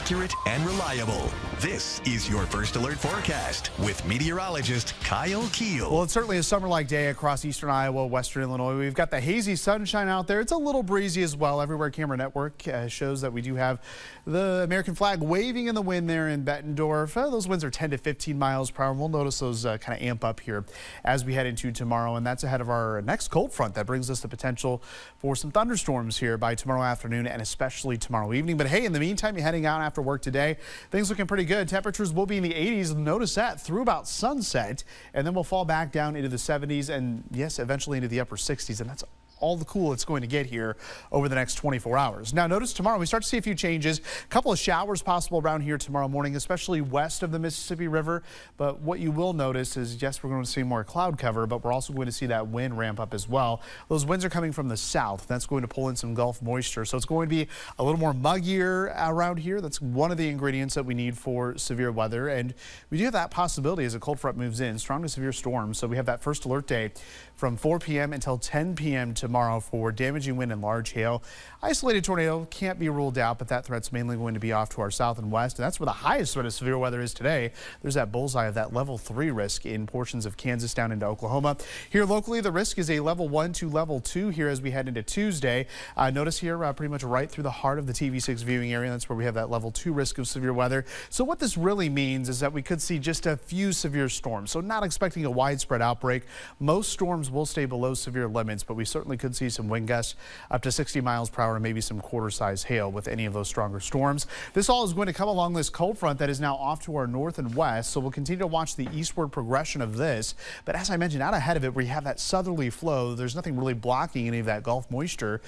accurate and reliable. This is your First Alert forecast with meteorologist Kyle Keel. Well, it's certainly a summer-like day across eastern Iowa, western Illinois. We've got the hazy sunshine out there. It's a little breezy as well. Everywhere Camera Network shows that we do have the American flag waving in the wind there in Bettendorf. Those winds are 10 to 15 miles per hour. We'll notice those kind of amp up here as we head into tomorrow, and that's ahead of our next cold front that brings us the potential for some thunderstorms here by tomorrow afternoon and especially tomorrow evening. But hey, in the meantime, you're heading out after work today, things looking pretty good. Temperatures will be in the 80s. Notice that through about sunset, and then we'll fall back down into the 70s and yes, eventually into the upper 60s, and that's all the cool it's going to get here over the next 24 hours. Now notice tomorrow we start to see a few changes. A couple of showers possible around here tomorrow morning, especially west of the Mississippi River. But what you will notice is, yes, we're going to see more cloud cover, but we're also going to see that wind ramp up as well. Those winds are coming from the south. That's going to pull in some Gulf moisture. So it's going to be a little more muggier around here. That's one of the ingredients that we need for severe weather. And we do have that possibility as a cold front moves in, strong to severe storms. So we have that first alert day from 4 p.m. until 10 p.m. tomorrow for damaging wind and large hail. Isolated tornado can't be ruled out, but that threat's mainly going to be off to our south and west, and that's where the highest threat of severe weather is today. There's that bullseye of that level 3 risk in portions of Kansas down into Oklahoma. Here locally, the risk is a level 1 to level 2 here as we head into Tuesday. Notice here pretty much right through the heart of the TV6 viewing area. That's where we have that level 2 risk of severe weather. So what this really means is that we could see just a few severe storms. So not expecting a widespread outbreak. Most storms will stay below severe limits, but we certainly could see some wind gusts up to 60 miles per hour and maybe some quarter-size hail with any of those stronger storms. This all is going to come along this cold front that is now off to our north and west, so we'll continue to watch the eastward progression of this. But as I mentioned, out ahead of it, we have that southerly flow. There's nothing really blocking any of that Gulf moisture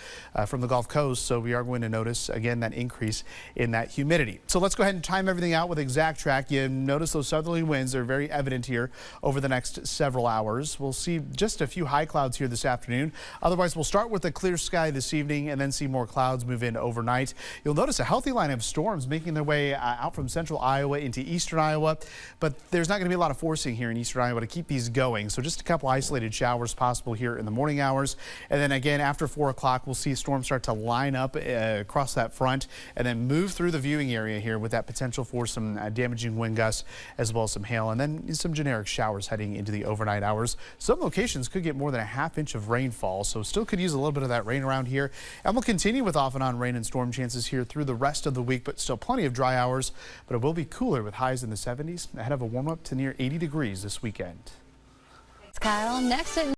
from the Gulf Coast, so we are going to notice, again, that increase in that humidity. So let's go ahead and time everything out with exact track. You notice those southerly winds are very evident here over the next several hours. We'll see just a few high clouds here this afternoon. Otherwise, we'll start with a clear sky this evening and then see more clouds move in overnight. You'll notice a healthy line of storms making their way out from central Iowa into eastern Iowa, but there's not going to be a lot of forcing here in eastern Iowa to keep these going. So just a couple isolated showers possible here in the morning hours. And then again, after 4 o'clock, we'll see storms start to line up across that front and then move through the viewing area here with that potential for some damaging wind gusts as well as some hail, and then some generic showers heading into the overnight hours. Some locations could get more than a ½ inch of rainfall, so still could use a little bit of that rain around here. And we'll continue with off and on rain and storm chances here through the rest of the week, but still plenty of dry hours. But it will be cooler with highs in the 70s ahead of a warm up to near 80 degrees this weekend. Thanks, Kyle. Next at